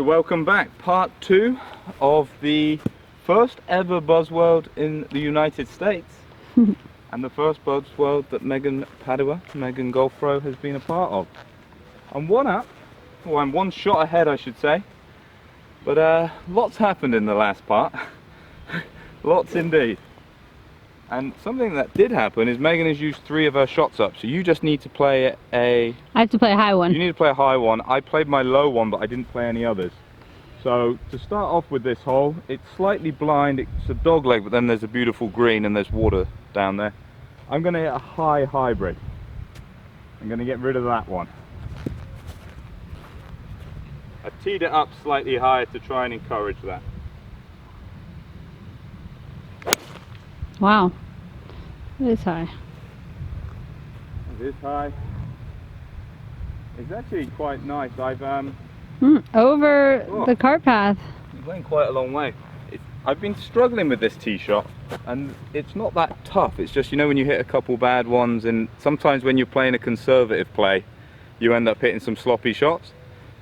So welcome back, part 2 of the first ever Buzzworld in the United States and the first Buzzworld that Megan Padua, Megan Golf Pro, has been a part of. I'm one up, or I'm one shot ahead I should say, but lots happened in the last part, lots indeed. And something that did happen is Megan has used 3 of her shots up, so you just need to play I have to play a high one. You need to play a high one. I played my low one, but I didn't play any others. So to start off with this hole, it's slightly blind, it's a dog leg, but then there's a beautiful green and there's water down there. I'm going to hit a high hybrid. I'm going to get rid of that one. I teed it up slightly higher to try and encourage that. Wow, it is high. It is high. It's actually quite nice. I've over the cart path. It went quite a long way. I've been struggling with this tee shot, and it's not that tough. It's just, you know, when you hit a couple bad ones, and sometimes when you're playing a conservative play, you end up hitting some sloppy shots.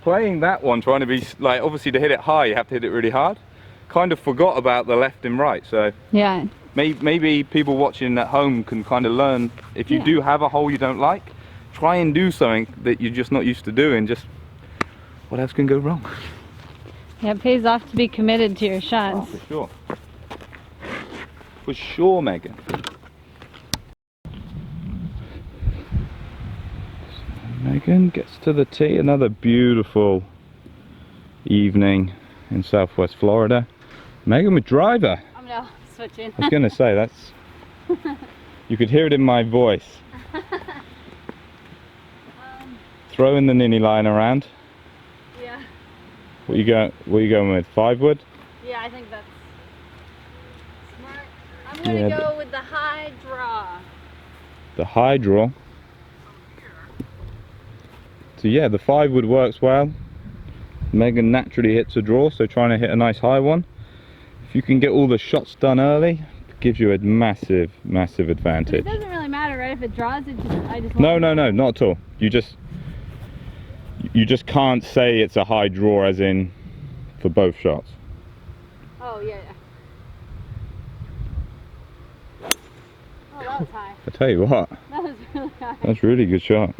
Playing that one, trying to be like, obviously to hit it high, you have to hit it really hard. Kind of forgot about the left and right, so yeah. Maybe people watching at home can kind of learn, if you do have a hole you don't like, try and do something that you're just not used to doing. Just what else can go wrong? Yeah, it pays off to be committed to your shots. Oh, for sure. For sure, Megan. So Megan gets to the tee. Another beautiful evening in Southwest Florida. Megan with driver. I'm now switching. I was going to say, that's... You could hear it in my voice. Throwing the ninny line around. Yeah. What you going with? 5 wood? Yeah, I think that's smart. I'm gonna go with the high draw. The high draw. So yeah, the 5 wood works well. Megan naturally hits a draw, so trying to hit a nice high one. If you can get all the shots done early, it gives you a massive advantage. But it doesn't really matter, right? If it draws, I just No, not at all. You just can't say it's a high draw as in for both shots. Oh yeah. Oh, that was high. I tell you what. That was really high. That's a really good shot.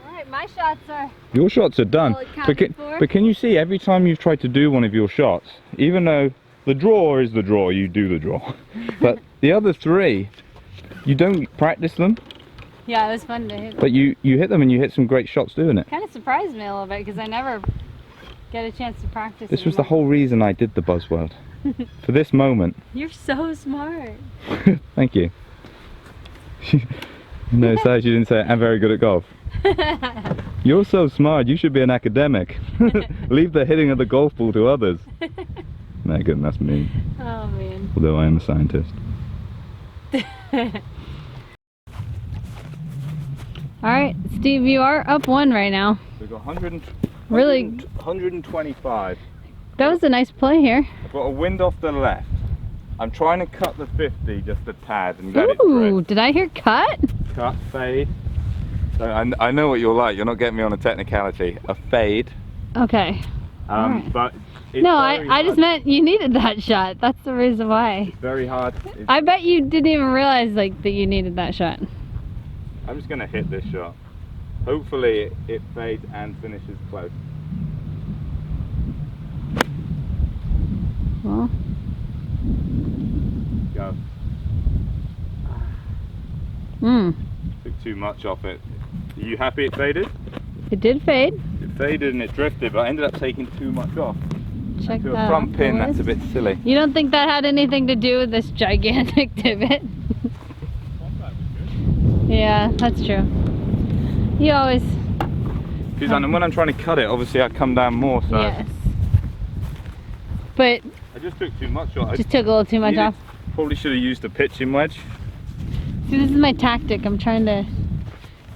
Alright, my shots are... Your shots are done. But can you see, every time you've tried to do one of your shots, even though the draw is the draw, you do the draw. But the other 3, you don't practice them. Yeah, it was fun to hit them. But you hit them and you hit some great shots doing it. Kind of surprised me a little bit because I never get a chance to practice. This was the whole reason I did the Buzzworld. For this moment. You're so smart. Thank you. No, sorry, she didn't say it. I'm very good at golf. You're so smart, you should be an academic. Leave the hitting of the golf ball to others. Megan, that's me. Oh man. Although I am a scientist. Alright, Steve, you are up 1 right now. We've got 125. That was a nice play here. I've got a wind off the left. I'm trying to cut the 50 just a tad and let it Ooh, drift. did I hear cut? Cut, fade. So I know what you're like, you're not getting me on a technicality. A fade. Okay. Right. But it's no, I just meant you needed that shot. That's the reason why. It's very hard. I bet you didn't even realize like that you needed that shot. I'm just going to hit this shot. Hopefully it fades and finishes close. Well. Go. Took too much off it. Are you happy it faded? It did fade. It faded and it drifted, but I ended up taking too much off. Check to that a front off pin, the that's a bit silly. You don't think that had anything to do with this gigantic divot? Yeah, that's true. You always... And when I'm trying to cut it, obviously I come down more, so... Yes. But... I just took too much off. Just took a little too much off. Probably should have used a pitching wedge. See, this is my tactic. I'm trying to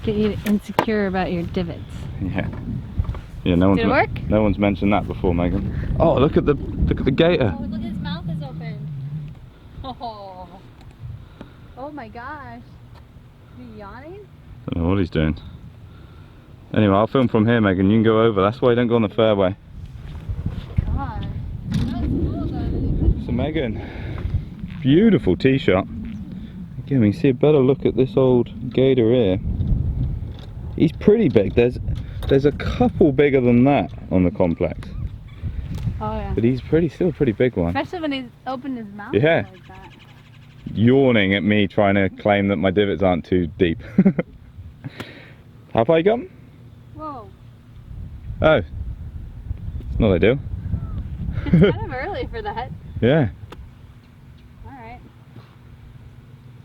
get you insecure about your divots. Yeah. Yeah, no one's... Did it work? No one's mentioned that before, Megan. Oh, look at the gator. Oh, look, his mouth is open. Oh. Oh my gosh. Is he yawning? I don't know what he's doing. Anyway, I'll film from here, Megan. You can go over. That's why you don't go on the fairway. God. That was cool though that you could... So Megan, beautiful tee shot. Again, we can see a better look at this old gator here. He's pretty big. There's a couple bigger than that on the complex. Oh yeah. But he's still a pretty big one. Especially when he's opened his mouth Yeah. like that. Yawning at me trying to claim that my divots aren't too deep. How far you gone? Whoa. Oh. It's not ideal. It's kind of early for that. Yeah. Alright.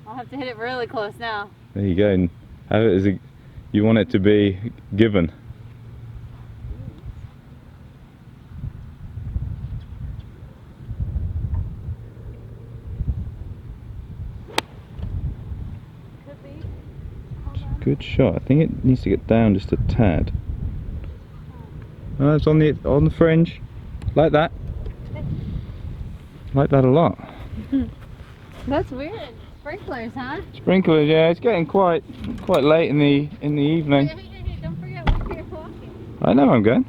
I'll have to hit it really close now. There you go. And have it as you want it to be given. Could be. Hold on. Good shot. I think it needs to get down just a tad. Oh, it's on the fringe. Like that. Like that a lot. That's weird. Sprinklers, huh? Sprinklers, yeah, it's getting quite late in the evening. Hey, don't forget where you're walking. I know I'm going.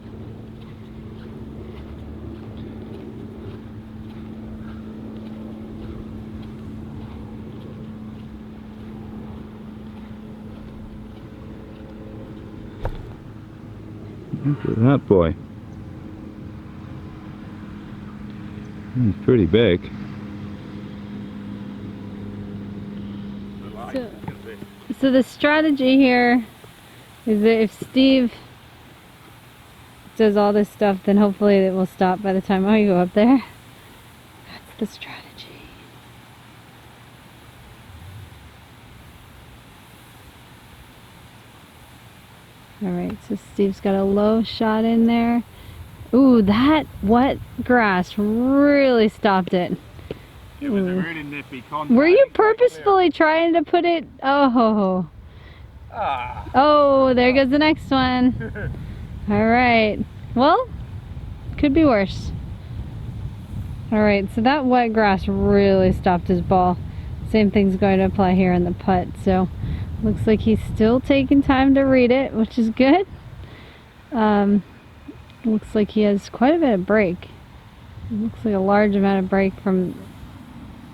Look at that boy. He's pretty big. So the strategy here is that if Steve does all this stuff, then hopefully it will stop by the time I go up there. That's the strategy. Alright, so Steve's got a low shot in there. Ooh, that wet grass really stopped it. It was a really nippy contact. Were you purposefully trying to put it? Oh. Ah. Oh, there goes the next one. Alright. Well, could be worse. Alright, so that wet grass really stopped his ball. Same thing's going to apply here on the putt. So, looks like he's still taking time to read it, which is good. Looks like he has quite a bit of break. Looks like a large amount of break from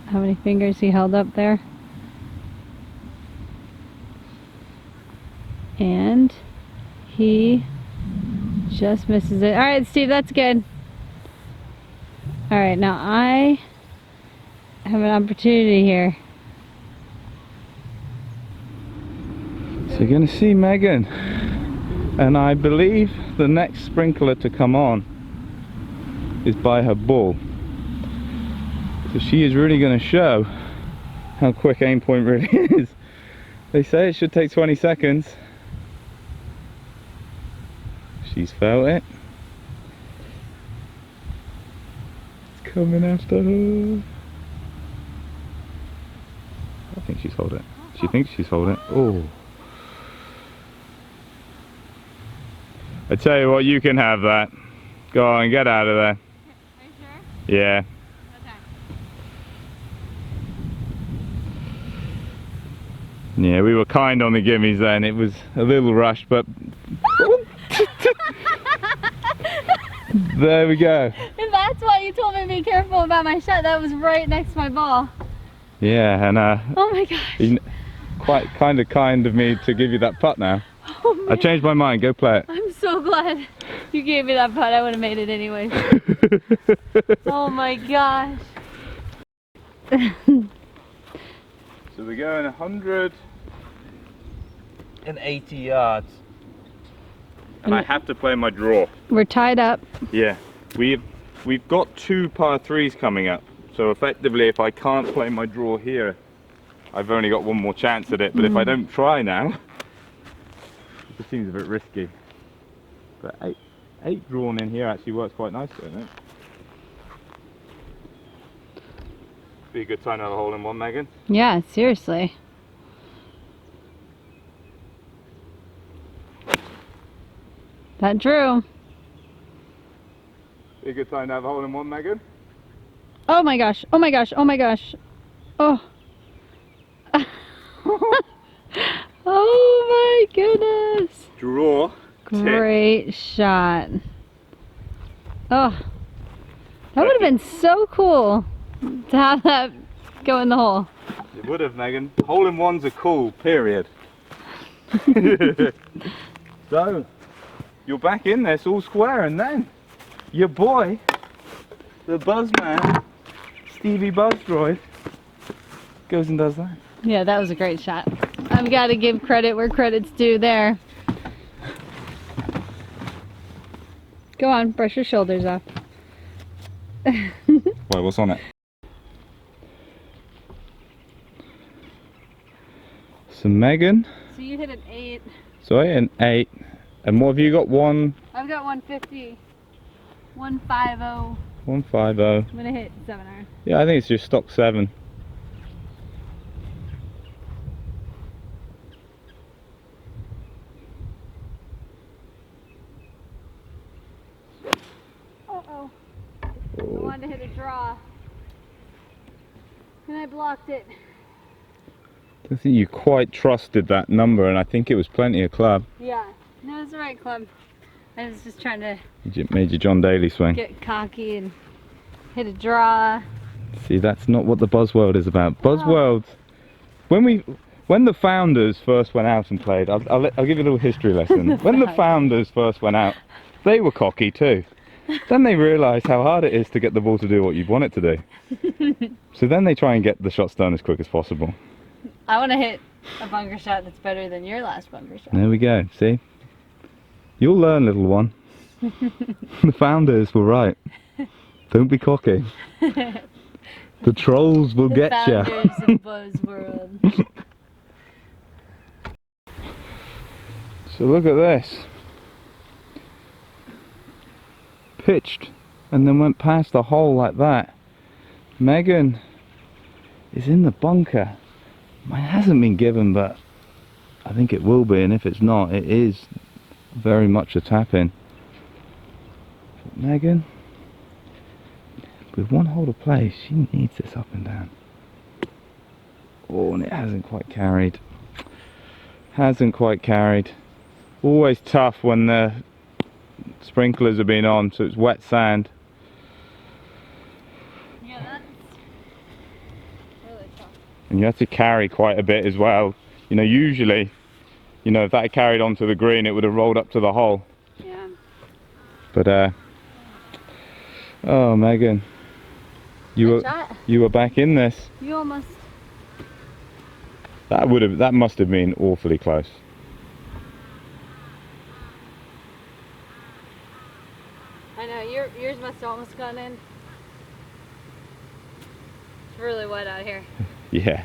how many fingers he held up there. And he just misses it. Alright, Steve, that's good. Alright, now I have an opportunity here. So you're going to see Megan, and I believe the next sprinkler to come on is by her ball. So she is really going to show how quick aim point really is. They say it should take 20 seconds. She's felt it. It's coming after her. I think she's hold it. She thinks she's hold it. Oh. I tell you what, you can have that. Go on, get out of there. Are you sure? Yeah. Okay. Yeah, we were kind on the gimmies then. It was a little rushed, but there we go. And that's why you told me to be careful about my shot. That was right next to my ball. Yeah, and Oh my gosh. quite kind of me to give you that putt now. Oh, man. I changed my mind. Go play it. I'm so glad you gave me that putt. I would have made it anyways. Oh my gosh. So we're going 180 yards. And I have to play my draw. We're tied up. Yeah. We've got 2 par 3s coming up. So effectively if I can't play my draw here, I've only got one more chance at it. But if I don't try now, it seems a bit risky. But 8 drawn in here actually works quite nicely, I think. Be a good time to have a hole in one, Megan. Yeah, seriously. That drew. Be a good time to have a hole in one, Megan. Oh my gosh. Oh my gosh. Oh my gosh. Oh. Oh my goodness. Draw Great shot. Oh, that would have been so cool to have that go in the hole. It would have, Megan. Hole-in-ones are cool, period. So, you're back in this all square, and then your boy, the Buzzman, Stevie Buzzroid, goes and does that. Yeah, that was a great shot. I've got to give credit where credit's due there. Go on, brush your shoulders off. Wait, what's on it? So Megan. So you hit an 8. So I hit an 8. And what have you got? I've got 150. 150. 150. I'm gonna hit 7 iron. Yeah, I think it's just stock 7. Uh-oh. I wanted to hit a draw. And I blocked it. I don't think you quite trusted that number, and I think it was plenty of club. Yeah. No, it's the right club. I was just trying to You made your John Daly swing. get cocky and hit a draw. See, that's not what the Buzzworld is about. Buzzworld, when the founders first went out and played, I'll give you a little history lesson. When the founders first went out, they were cocky too. Then they realised how hard it is to get the ball to do what you want it to do. So then they try and get the shots done as quick as possible. I want to hit a bunker shot that's better than your last bunker shot. There we go, see? You'll learn, little one. The founders were right. Don't be cocky. The trolls will get you. The founders of Buzzworld. So look at this. Pitched and then went past the hole like that. Megan is in the bunker. Mine hasn't been given, but I think it will be, and if it's not, it is very much a tap-in. Megan, with one hole to play, she needs this up and down. Oh, and it hasn't quite carried. Hasn't quite carried. Always tough when the sprinklers have been on, so it's wet sand. Yeah, that's really tough. And you have to carry quite a bit as well. You know, usually, you know, if that had carried onto the green, it would have rolled up to the hole. Yeah. But oh, Megan, you were back in this. You almost. That must have been awfully close. I know, yours must have almost gone in. It's really wet out here. Yeah.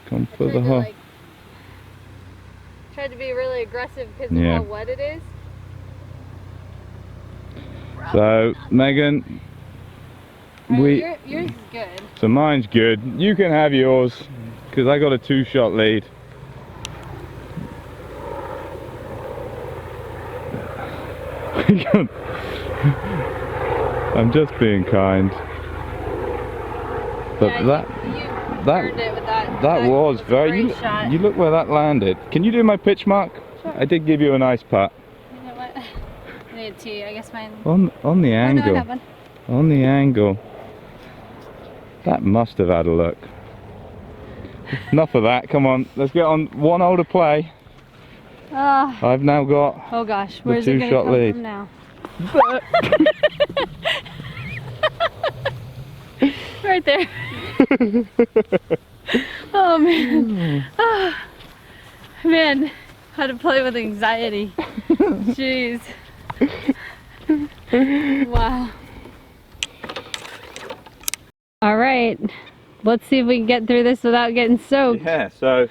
Come for the hole. Tried to be really aggressive because of how wet it is. So, Megan, yours is good. So mine's good. You can have yours because I got a 2-shot lead. I'm just being kind. But yeah, that was very. You look where that landed. Can you do my pitch mark? Sure. I did give you a nice putt. You know what? I need a tee. I guess mine. On the angle. Oh, no, on the angle. That must have had a look. Enough of that. Come on, let's get on one hole to play. I've now got. Oh gosh, where's the it gonna come lead from now? Right there. Oh man. Oh, man, how to play with anxiety. Jeez. Wow. All right. Let's see if we can get through this without getting soaked. Yeah, so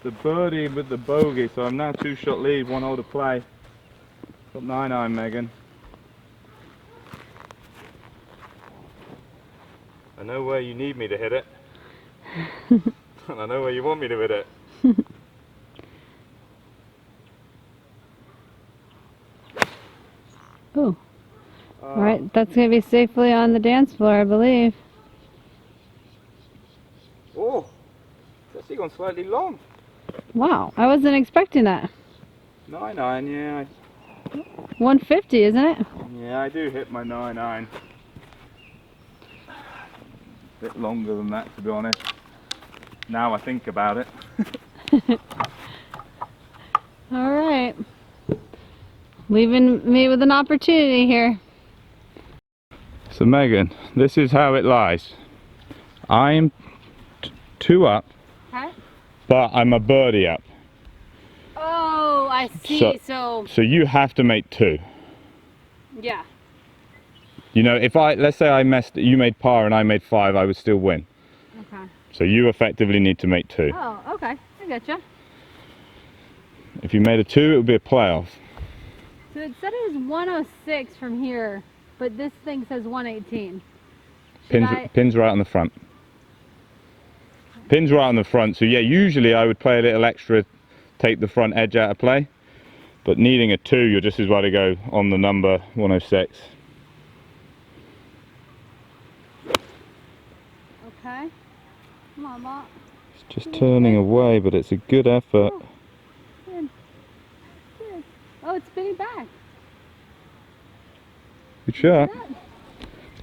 the birdie with the bogey, so I'm now 2-shot lead, 1 hole to play. Got 9-iron, Megan. I know where you need me to hit it. And I know where you want me to hit it. Oh. All right, that's going to be safely on the dance floor, I believe. Oh, it's actually gone slightly long. Wow, I wasn't expecting that. 9-iron, yeah. 150, isn't it? Yeah, I do hit my 9-iron. A bit longer than that, to be honest. Now I think about it. All right. Leaving me with an opportunity here. So Megan, this is how it lies. I'm 2 up, Huh? but I'm a birdie up. Oh, I see. So So you have to make 2. yeah. You know, if let's say you made par and I made 5, I would still win. Okay. So you effectively need to make 2. Oh, okay. I gotcha. If you made a 2, it would be a playoff. So it said it was 106 from here, but this thing says 118. Pins right on the front. Pins right on the front. So yeah, usually I would play a little extra, take the front edge out of play. But needing a 2, you're just as well to go on the number 106. Okay. Come on, Bob. It's just turning away, but it's a good effort. Oh, good. Good. Oh, it's spinning back. Good shot.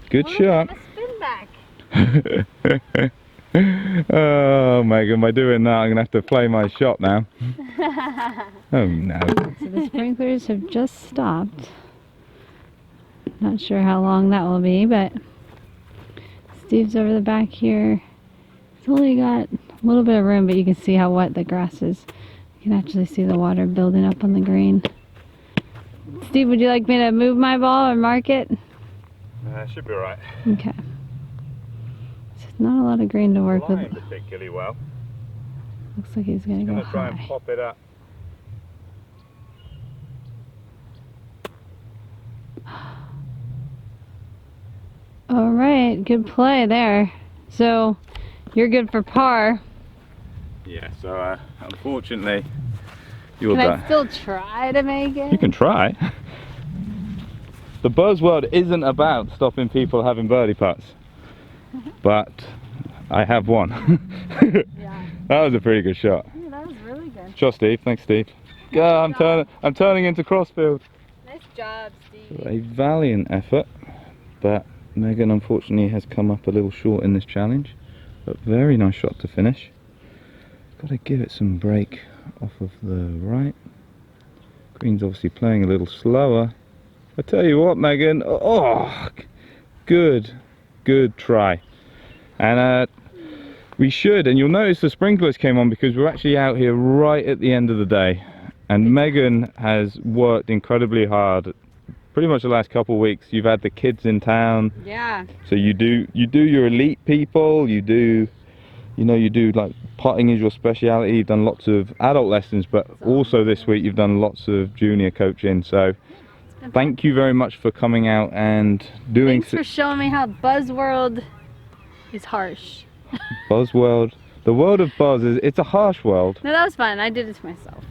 Good shot. Spin back. Oh, Megan, by doing that, I'm going to have to play my shot now. Oh, no. So the sprinklers have just stopped. Not sure how long that will be, but Steve's over the back here. He's only got a little bit of room, but you can see how wet the grass is. You can actually see the water building up on the green. Steve, would you like me to move my ball or mark it? Should be alright. Okay. So it's not a lot of green to work with. Particularly well. Looks like he's going to go Try and high. pop it up. All right, good play there. So you're good for par. Yeah, so unfortunately, you'll Can die. I still try to make it? You can try. The Buzzworld isn't about stopping people having birdie putts, but I have one. Yeah. That was a pretty good shot. Yeah, that was really good. Shot, Steve. Thanks, Steve. I'm turning into crossfield. Nice job, Steve. A valiant effort, but Megan unfortunately has come up a little short in this challenge. But very nice shot to finish. Got to give it some break off of the right. Green's obviously playing a little slower. I tell you what, Megan. Oh, good try. And we should, and you'll notice the sprinklers came on because we're actually out here right at the end of the day. And Megan has worked incredibly hard. Pretty much the last couple of weeks. You've had the kids in town. Yeah. So you do your elite people. You do like putting is your speciality. You've done lots of adult lessons, but also this week you've done lots of junior coaching. So thank you very much for coming out and doing. Thanks for showing me how Buzzworld is harsh. Buzzworld, the world of Buzz it's a harsh world. No, that was fun. I did it to myself.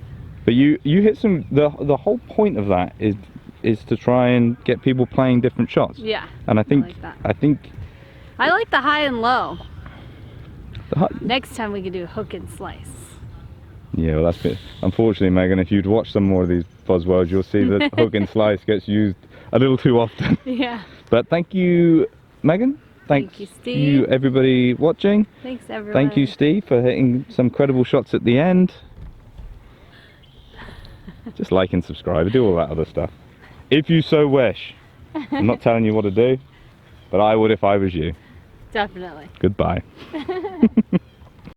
But you hit some. The whole point of that is to try and get people playing different shots. Yeah. And I think I like the high and low. Next time we could do hook and slice. Yeah, well that's good. Unfortunately, Megan, if you'd watch some more of these Buzzworlds, you'll see that hook and slice gets used a little too often. Yeah. But thank you, Megan. Thank you, Steve. You, everybody watching. Thanks, everyone. Thank you, Steve, for hitting some credible shots at the end. Just like and subscribe, do all that other stuff. If you so wish. I'm not telling you what to do, but I would if I was you. Definitely. Goodbye.